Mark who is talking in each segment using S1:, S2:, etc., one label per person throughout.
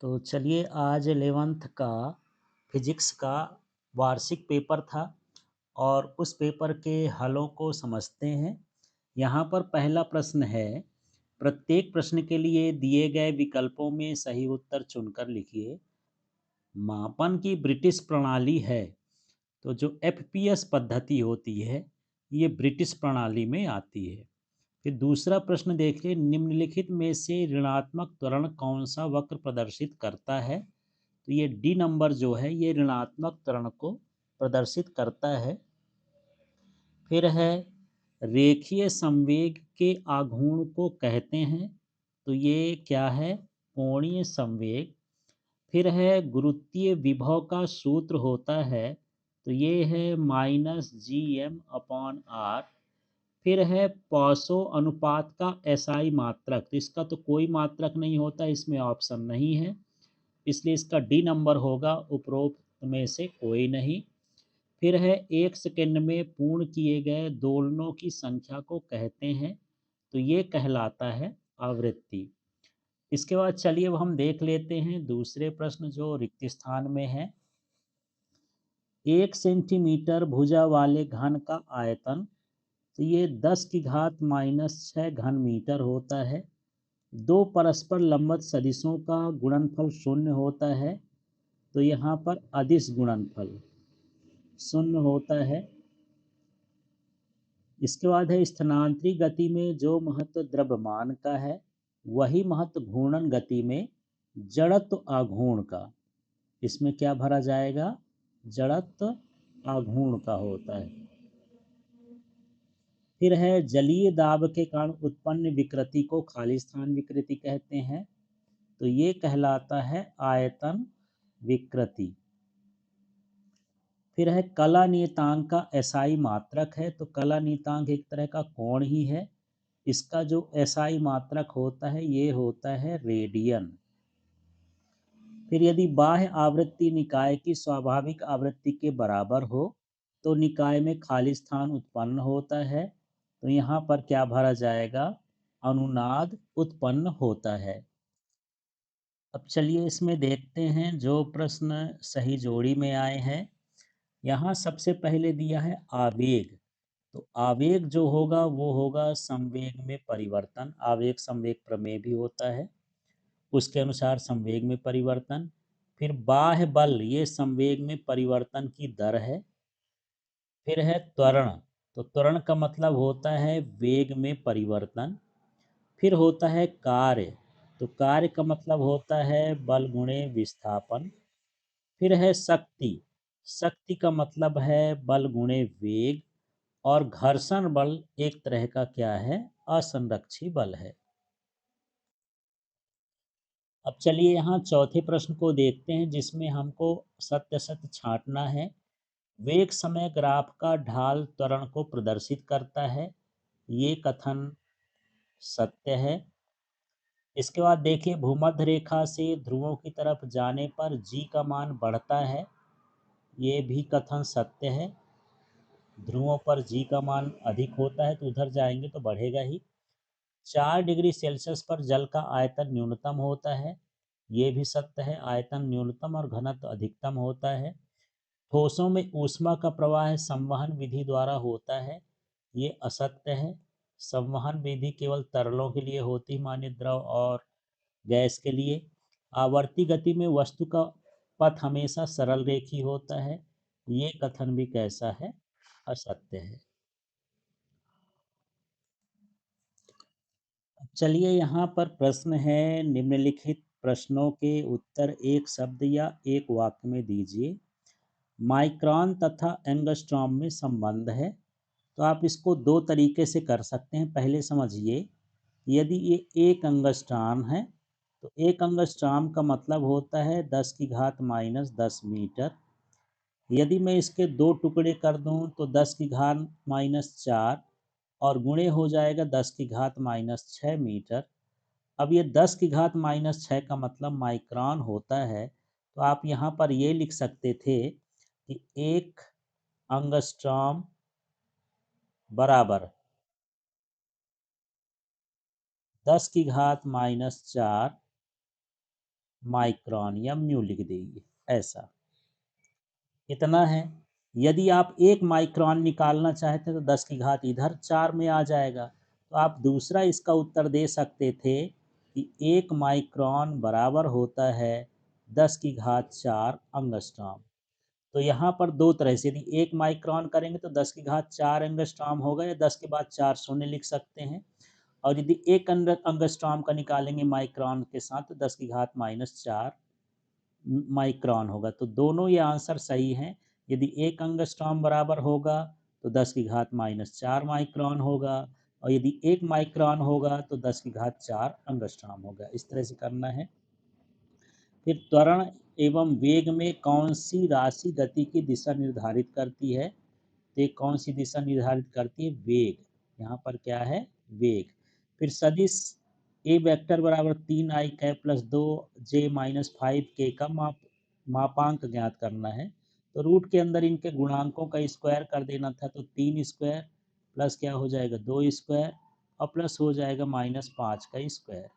S1: तो चलिए आज 11th का फिजिक्स का वार्षिक पेपर था और उस पेपर के हलों को समझते हैं। यहाँ पर पहला प्रश्न है, प्रत्येक प्रश्न के लिए दिए गए विकल्पों में सही उत्तर चुनकर लिखिए। मापन की ब्रिटिश प्रणाली है, तो जो एफपीएस पद्धति होती है ये ब्रिटिश प्रणाली में आती है। फिर दूसरा प्रश्न देखिए, निम्नलिखित में से ऋणात्मक त्वरण कौन सा वक्र प्रदर्शित करता है। तो ये डी नंबर जो है ये ऋणात्मक त्वरण को प्रदर्शित करता है। फिर है, रेखीय संवेग के आघूर्ण को कहते हैं, तो ये क्या है, कोणीय संवेग। फिर है, गुरुत्वीय विभव का सूत्र होता है, तो ये है -gm/r। फिर है, पॉसो अनुपात का एसआई मात्रक, तो इसका तो कोई मात्रक नहीं होता, इसमें ऑप्शन नहीं है, इसलिए इसका डी नंबर होगा, उपरोक्त में से कोई नहीं। फिर है, एक सेकंड में पूर्ण किए गए दोलनों की संख्या को कहते हैं, तो ये कहलाता है आवृत्ति। इसके बाद चलिए अब हम देख लेते हैं दूसरे प्रश्न जो रिक्त स्थान में है। 1 सेंटीमीटर भुजा वाले घन का आयतन, तो ये 10⁻⁻6 घन मीटर होता है। दो परस्पर लंबवत सदिशों का गुणनफल शून्य होता है, तो यहाँ पर अदिश गुणनफल शून्य होता है। इसके बाद है, स्थानांतरी गति में जो महत्व द्रव्यमान का है वही महत्व घूर्णन गति में जड़त्व आघूर्ण का, इसमें क्या भरा जाएगा, जड़त्व आघूर्ण का होता है। फिर है, जलीय दाब के कारण उत्पन्न विकृति को खाली स्थान विकृति कहते हैं, तो ये कहलाता है आयतन विकृति। फिर है, कला नियतांक का एसआई मात्रक है, तो कला नियतांक एक तरह का कोण ही है, इसका जो एसआई मात्रक होता है ये होता है रेडियन। फिर यदि बाह्य आवृत्ति निकाय की स्वाभाविक आवृत्ति के बराबर हो तो निकाय में खाली स्थान उत्पन्न होता है, तो यहाँ पर क्या भरा जाएगा, अनुनाद उत्पन्न होता है। अब चलिए इसमें देखते हैं जो प्रश्न सही जोड़ी में आए हैं। यहाँ सबसे पहले दिया है आवेग, तो आवेग जो होगा वो होगा संवेग में परिवर्तन, आवेग संवेग प्रमेय भी होता है, उसके अनुसार संवेग में परिवर्तन। फिर बाह्य बल, ये संवेग में परिवर्तन की दर है। फिर है त्वरण, तो त्वरण का मतलब होता है वेग में परिवर्तन। फिर होता है कार्य, तो कार्य का मतलब होता है बल गुणे विस्थापन। फिर है शक्ति, शक्ति का मतलब है बल गुणे वेग। और घर्षण बल एक तरह का क्या है, असंरक्षी बल है। अब चलिए यहाँ चौथे प्रश्न को देखते हैं जिसमें हमको सत्य सत्य छांटना है। वेग समय ग्राफ का ढाल त्वरण को प्रदर्शित करता है, ये कथन सत्य है। इसके बाद देखिए, भूमध्य रेखा से ध्रुवों की तरफ जाने पर जी का मान बढ़ता है, ये भी कथन सत्य है। ध्रुवों पर जी का मान अधिक होता है तो उधर जाएंगे तो बढ़ेगा ही। 4 डिग्री सेल्सियस पर जल का आयतन न्यूनतम होता है, ये भी सत्य है, आयतन न्यूनतम और घनत्व अधिकतम होता है। ठोसों में ऊष्मा का प्रवाह संवहन विधि द्वारा होता है, ये असत्य है। संवहन विधि केवल तरलों के लिए होती, मान्य द्रव और गैस के लिए। आवर्ती गति में वस्तु का पथ हमेशा सरल रेखी होता है, ये कथन भी कैसा है, असत्य है। चलिए यहाँ पर प्रश्न है, निम्नलिखित प्रश्नों के उत्तर एक शब्द या एक वाक्य में दीजिए। माइक्रोन तथा एंगस्ट्रॉम में संबंध है, तो आप इसको दो तरीके से कर सकते हैं। पहले समझिए, यदि ये एक एंगस्ट्रॉम है तो एक एंगस्ट्रॉम का मतलब होता है 10⁻⁻10 मीटर। यदि मैं इसके दो टुकड़े कर दूं तो 10⁻⁻4 और गुणे हो जाएगा 10⁻⁻6 मीटर। अब ये 10⁻⁻6 का मतलब माइक्रोन होता है, तो आप यहाँ पर ये लिख सकते थे कि एक एंगस्ट्रॉम बराबर 10⁻⁻4 माइक्रोन या म्यू लिख दीजिए, ऐसा इतना है। यदि आप 1 माइक्रोन निकालना चाहते हैं तो 10 की घात इधर 4 में आ जाएगा। तो आप दूसरा इसका उत्तर दे सकते थे कि 1 माइक्रोन बराबर होता है 10 की घात 4 एंगस्ट्रॉम। तो यहाँ पर दो तरह से, यदि 1 माइक्रोन करेंगे तो 10 की घात 4 एंगस्ट्रॉम होगा, या 10 के बाद 4 शून्य लिख सकते हैं। और यदि 1 एंगस्ट्रॉम का निकालेंगे माइक्रोन के साथ तो 10 की घात -4 माइक्रोन होगा। तो दोनों ये आंसर सही हैं। यदि 1 एंगस्ट्रॉम बराबर होगा तो 10 की घात -4 माइक्रोन होगा, और यदि 1 माइक्रोन होगा तो 10 की घात 4 एंगस्ट्रॉम होगा। इस तरह से करना है। फिर त्वरण एवं वेग में कौन सी राशि गति की दिशा निर्धारित करती है? तो ये कौन सी दिशा निर्धारित करती है? वेग। यहाँ पर क्या है? वेग। फिर सदिश ए वेक्टर बराबर 3i cap plus 2j minus 5k का मापांक ज्ञात करना है। तो रूट के अंदर इनके गुणांकों का स्क्वायर कर देना था, तो 3 स्क्वायर प्लस क्या हो जाएगा 2 स्क्वायर, और प्लस हो जाएगा -5 का स्क्वायर।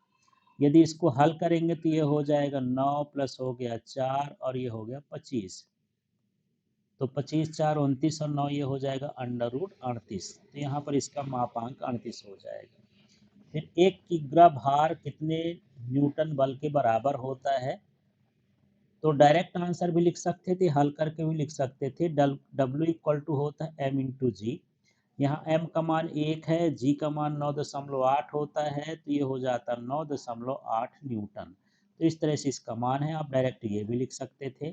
S1: यदि इसको हल करेंगे तो ये हो जाएगा 9 प्लस हो गया 4 और ये हो गया 25। तो 25 4 29 और 9 ये हो जाएगा √38। तो यहाँ पर इसका मापांक 38 हो जाएगा। फिर एक किग्रा भार कितने न्यूटन बल के बराबर होता है? तो डायरेक्ट आंसर भी लिख सकते थे, हल करके भी लिख सकते थे। W इक्वल टू होता है m इंटू जी। यहाँ m का मान 1 है, g का मान 9.8 होता है, तो ये हो जाता 9.8 न्यूटन। तो इस तरह से इसका मान है, आप डायरेक्ट ये भी लिख सकते थे।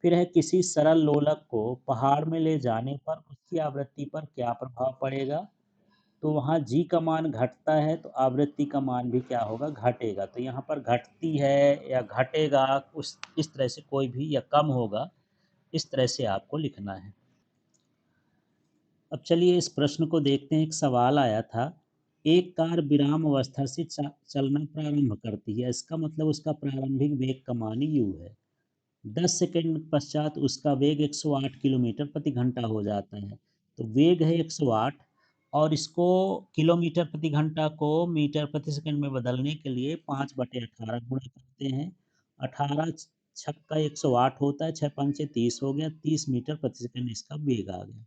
S1: फिर है किसी सरल लोलक को पहाड़ में ले जाने पर उसकी आवृत्ति पर क्या प्रभाव पड़ेगा? तो वहाँ जी का मान घटता है तो आवृत्ति का मान भी क्या होगा? घटेगा। तो यहाँ पर घटती है या घटेगा, उस इस तरह से कोई भी, या कम होगा, इस तरह से आपको लिखना है। अब चलिए इस प्रश्न को देखते हैं। एक सवाल आया था, एक कार विराम अवस्था से चलना प्रारंभ करती है, इसका मतलब उसका प्रारंभिक वेग का मान u है। 10 सेकंड पश्चात उसका वेग 108 किलोमीटर प्रति घंटा हो जाता है। तो वेग है 108, और इसको किलोमीटर प्रति घंटा को मीटर प्रति सेकंड में बदलने के लिए 5/18 गुणा करते हैं। 18 छक्का 108 होता है, 6 पंचे 30 हो गया, 30 मीटर प्रति सेकंड इसका वेग आ गया।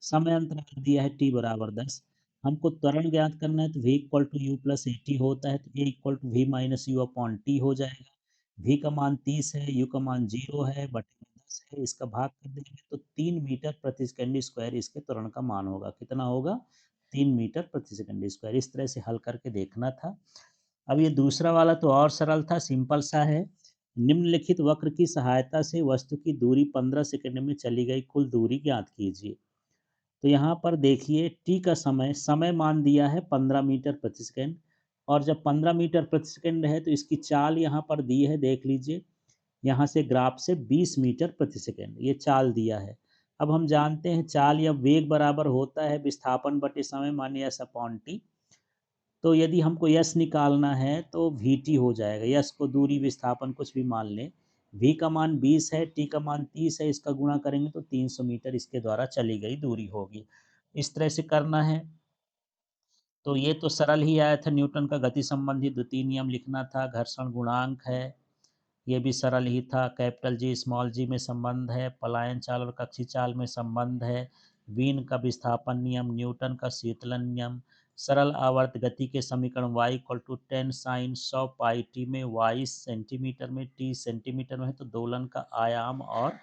S1: समय अंतराल दिया है t बराबर 10। हमको त्वरण ज्ञात करना है, तो v equal to u plus a t होता है, तो a equal to v minus u upon t हो जाएगा। v का मान 30 है, u का मान 0 है, बटे में 10 है, इसका भाग कर देंगे तो 3 मीटर प्रति सेकंड स्क्वायर इसके त्वरण का मान होगा। कितना होगा? 3 मीटर प्रति सेकंड स्क्वायर। इस तरह से हल करके देखना था। अब ये दूसरा वाला तो और सरल था, सिंपल सा है। निम्नलिखित वक्र की सहायता से वस्तु की दूरी 15 सेकंड में चली गई कुल दूरी ज्ञात कीजिए। तो यहाँ पर देखिए टी का समय मान दिया है 15 मीटर प्रति सेकंड, और जब 15 मीटर प्रति सेकंड है तो इसकी चाल यहाँ पर दी है, देख लीजिए। यहाँ से ग्राफ से 20 मीटर प्रति सेकंड ये चाल दिया है। अब हम जानते हैं चाल या वेग बराबर होता है विस्थापन बटे समय माने एस अपॉन टी। तो यदि हमको यस निकालना है तो वी टी हो जाएगा। यस को दूरी विस्थापन कुछ भी मान लें। वी का मान 20 है, टी का मान 30 है, इसका गुणा करेंगे तो 300 मीटर इसके द्वारा चली गई दूरी होगी। इस तरह से करना है। तो ये तो सरल ही आया था, न्यूटन का गति संबंधी द्वितीय नियम लिखना था। घर्षण गुणांक है, ये भी सरल ही था। कैपिटल जी स्मॉल जी में संबंध है। पलायन चाल और कक्षी चाल में संबंध है। वीन का विस्थापन नियम, न्यूटन का शीतलन नियम। सरल आवर्त गति के समीकरण y equal to 10 sine 100 pi t में y सेंटीमीटर में t सेंटीमीटर में है, तो दोलन का आयाम और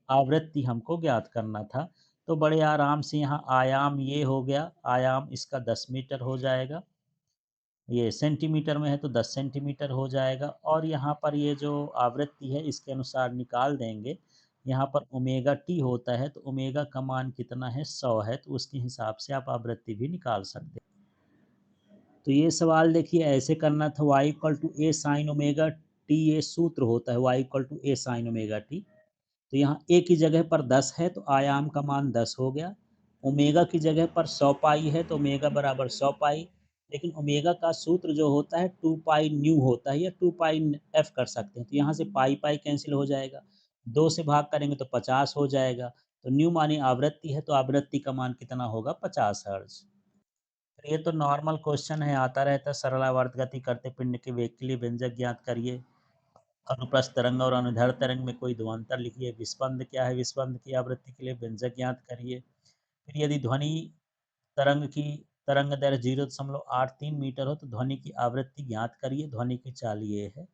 S1: आवृत्ति हमको ज्ञात करना था। तो बड़े आराम से यहाँ आयाम ये हो गया, आयाम इसका 10 मीटर हो जाएगा। ये सेंटीमीटर में है तो 10 सेंटीमीटर हो जाएगा। और यहाँ पर ये जो आवृत्ति है इसके अनुसार निकाल देंगे। यहाँ पर ओमेगा टी होता है, तो ओमेगा का मान कितना है? 100 है, तो उसके हिसाब से आप आवृत्ति भी निकाल सकते हैं। तो ये सवाल देखिए ऐसे करना था, y equal to a sine omega t, ये सूत्र होता है y equal to a sine omega t. तो यहाँ ए की जगह पर 10 है तो आयाम का मान 10 हो गया। ओमेगा की जगह पर 100 पाई है तो ओमेगा बराबर 100 पाई। लेकिन ओमेगा का सूत्र जो होता है 2 पाई न्यू होता है, या 2 पाई एफ कर सकते हैं। तो यहाँ से पाई पाई कैंसिल हो जाएगा, 2 से भाग करेंगे तो 50 हो जाएगा। तो न्यू मानी आवृत्ति है, तो आवृत्ति का मान कितना होगा? 50 हर्ट्ज। तो ये तो नॉर्मल क्वेश्चन है, आता रहता है। सरल आवर्त गति करते पिंड के वेग के लिए व्यंजक ज्ञात करिए। अनुप्रस्थ तरंग और अनुदैर्ध्य तरंग में कोई दो अंतर लिखिए। विस्पंद क्या है? विस्पंद की आवृत्ति के लिए व्यंजक ज्ञात करिए। फिर यदि ध्वनि तरंग की तरंग दैर्ध्य 0.83 मीटर हो तो ध्वनि की आवृत्ति ज्ञात करिए। ध्वनि की चाल ये है।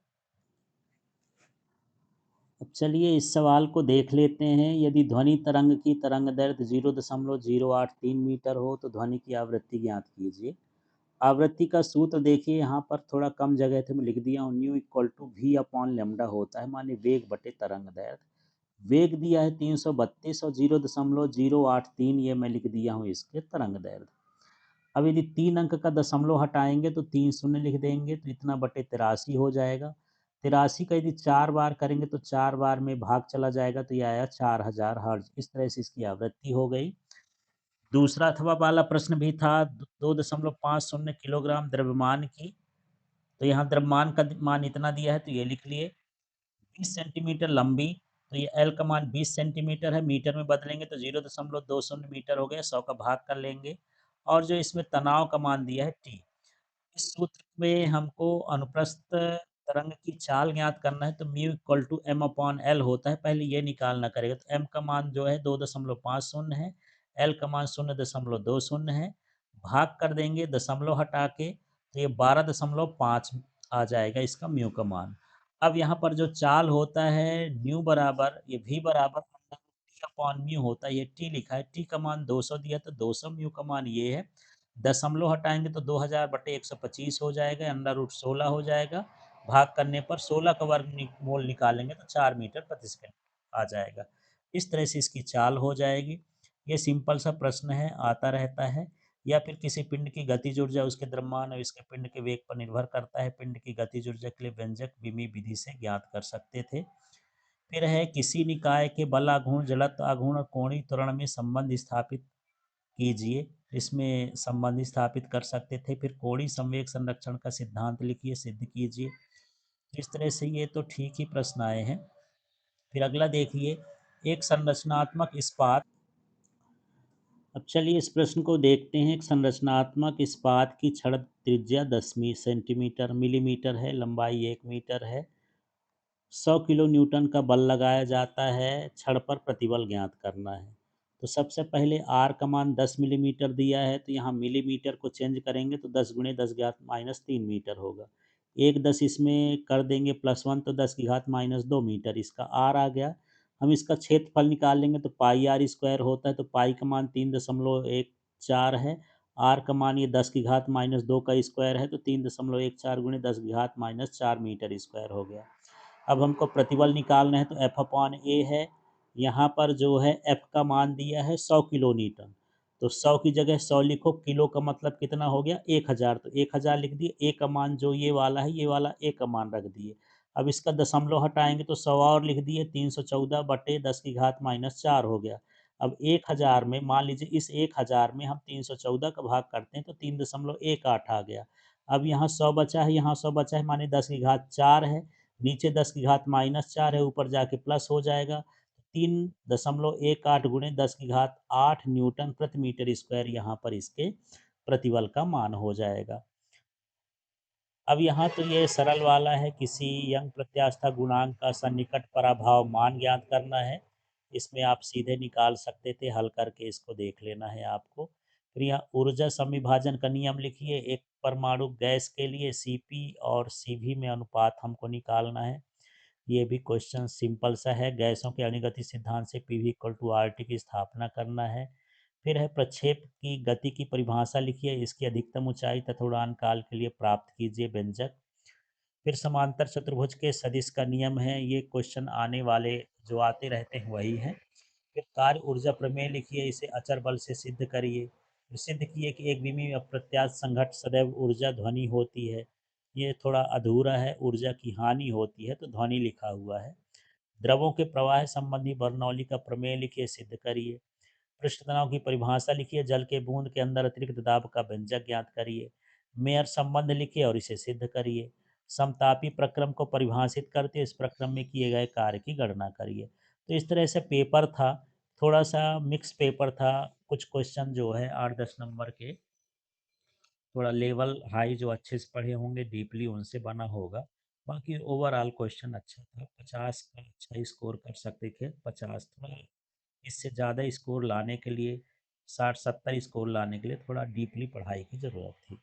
S1: अब चलिए इस सवाल को देख लेते हैं। यदि ध्वनि तरंग की तरंग दैर्ध्य 0.083 मीटर हो तो ध्वनि की आवृत्ति ज्ञात कीजिए। आवृत्ति का सूत्र देखिए, यहाँ पर थोड़ा कम जगह थे, मैं लिख दिया हूँ। Nu equal to v upon lambda होता है, माने वेग बटे तरंग दैर्ध्य। वेग दिया है 332 और 0.083 ये मैं लिख दिया हूँ इसके तरंग दैर्ध्य। अब यदि 3 अंक का दशमलव हटाएंगे तो 3 शून्य लिख देंगे तो इतना बटे 83 हो जाएगा। 83 का यदि 4 बार करेंगे तो 4 बार में भाग चला जाएगा तो ये आया 4000 हर्ट्ज। इस तरह से इसकी आवृत्ति हो गई। दूसरा अथवा वाला प्रश्न भी था 2.50 किलोग्राम द्रव्यमान की, तो यहाँ द्रव्यमान का मान इतना दिया है तो ये लिख लिए। 20 सेंटीमीटर लंबी, तो ये एल का मान 20 सेंटीमीटर है, मीटर में बदलेंगे तो 0.20 मीटर हो गया, 100 का भाग कर लेंगे। और जो इसमें तनाव का मान दिया है टी। इस सूत्र में हमको अनुप्रस्थ तरंग की चाल ज्ञात करना है तो mu equal to m upon l होता है। पहले ये निकालना करेगा तो एम का मान जो है 2.50 है, एल का मान 0.20 है। भाग कर देंगे दशमलव हटा के तो ये 12.5 आ जाएगा इसका म्यू का मान। अब यहाँ पर जो चाल होता है न्यू बराबर ये वी बराबर टी अपॉन म्यू होता है। ये टी लिखा है, टी का मान 200 दिया तो 200, म्यू का मान ये है। दशमलव हटाएंगे तो 2000 बटे 125 हो जाएगा, अंडर रूट 16 हो जाएगा। भाग करने पर 16 का वर्गमूल निकालेंगे तो 4 मीटर प्रति सेकंड आ जाएगा। इस तरह से इसकी चाल हो जाएगी। ये सिंपल सा प्रश्न है, आता रहता है। या फिर किसी पिंड की गतिज ऊर्जा उसके द्रव्यमान और इसके पिंड के वेग पर निर्भर करता है। पिंड की गतिज ऊर्जा के लिए व्यंजक विमी विधि से ज्ञात कर सकते थे। फिर है किसी निकाय के बल आघूर्ण, जड़त्व आघूर्ण और कोणीय त्वरण में संबंध स्थापित कीजिए। इसमें संबंध स्थापित कर सकते थे। फिर कोणीय संवेग संरक्षण का सिद्धांत लिखिए, सिद्ध कीजिए। इस तरह से ये तो ठीक ही प्रश्न आए हैं। फिर अगला देखिए, एक संरचनात्मक इस्पात। अब चलिए इस प्रश्न को देखते हैं। एक संरचनात्मक इस्पात की छड़ त्रिज्या 10 सेंटीमीटर मिलीमीटर है, लंबाई 1 मीटर है। 100 किलो न्यूटन का बल लगाया जाता है, छड़ पर प्रतिबल ज्ञात करना है। तो सबसे पहले आर का मान 10 मिलीमीटर दिया है तो यहाँ मिलीमीटर को चेंज करेंगे तो 10 गुणे 10 घात माइनस 3 मीटर होगा। एक 10 इसमें कर देंगे +1 तो 10 की घात माइनस 2 मीटर इसका आर आ गया। हम इसका क्षेत्रफल निकाल लेंगे तो पाई आर स्क्वायर होता है, तो पाई का मान 3.14 है। आर का मान ये 10 की घात माइनस 2 का स्क्वायर है तो 3.14 गुणे 10 की घात माइनस 4 मीटर स्क्वायर हो गया। अब हमको प्रतिबल निकालना है तो एफ अपॉन ए है। यहाँ पर जो है एफ का मान दिया है 100 किलो न्यूटन, तो 100 की जगह 100 लिखो, किलो का मतलब कितना हो गया 1000, तो 1000 लिख दिए। ए का मान जो ये वाला है, ये वाला ए का मान रख दिए। अब इसका दशमलव हटाएंगे तो 100 और लिख दिए, 314 बटे 10 की घात माइनस 4 हो गया। अब 1000 में मान लीजिए इस 1000 में हम 314 का भाग करते हैं तो 3.18 आ गया। अब यहाँ 100 बचा है, यहाँ 100 बचा है, माने 10 की घात 4 है। नीचे 10 की घात माइनस 4 है, ऊपर जाके प्लस हो जाएगा। 3.18 गुणे 10 की घात 8 न्यूटन प्रति मीटर स्क्वायर यहाँ पर इसके प्रतिबल का मान हो जाएगा। अब यहाँ तो ये सरल वाला है, किसी यंग प्रत्यास्था गुणांक का सन्निकट पराभाव मान ज्ञात करना है। इसमें आप सीधे निकाल सकते थे, हल करके इसको देख लेना है आपको। फिर यहाँ ऊर्जा संविभाजन का नियम लिखिए। एक परमाणु गैस के लिए सीपी और सीवी में अनुपात हमको निकालना है। ये भी क्वेश्चन सिंपल सा है। गैसों के अणुगति सिद्धांत से p v equal to r t की स्थापना करना है। फिर है प्रक्षेप की गति की परिभाषा लिखिए। इसकी अधिकतम ऊंचाई तथा उड़ान काल के लिए प्राप्त कीजिए व्यंजक। फिर समांतर चतुर्भुज के सदिश का नियम है। ये क्वेश्चन आने वाले जो आते रहते हैं वही हैं। फिर कार्य ऊर्जा प्रमेय लिखिए, इसे अचर बल से सिद्ध करिए। सिद्ध किए कि एक विमी अप्रत्यास्थ संघट सदैव ऊर्जा ध्वनि होती है। ये थोड़ा अधूरा है, ऊर्जा की हानि होती है तो ध्वनि लिखा हुआ है। द्रवों के प्रवाह संबंधी बर्नौली का प्रमेय लिखिए, सिद्ध करिए। पृष्ठ तनाव की परिभाषा लिखिए। जल के बूंद के अंदर अतिरिक्त दाब का व्यंजक ज्ञात करिए। मेयर संबंध लिखिए और इसे सिद्ध करिए। समतापी प्रक्रम को परिभाषित करते इस प्रक्रम में किए गए कार्य की गणना करिए। तो इस तरह से पेपर था, थोड़ा सा मिक्स पेपर था। कुछ क्वेश्चन जो है 8-10 नंबर के, थोड़ा लेवल हाई जो अच्छे से पढ़े होंगे डीपली उनसे बना होगा। बाकी ओवरऑल क्वेश्चन अच्छा था, 50 का अच्छा स्कोर कर सकते थे, 50 थोड़ा इससे ज़्यादा स्कोर लाने के लिए, 60-70 स्कोर लाने के लिए थोड़ा डीपली पढ़ाई की ज़रूरत थी।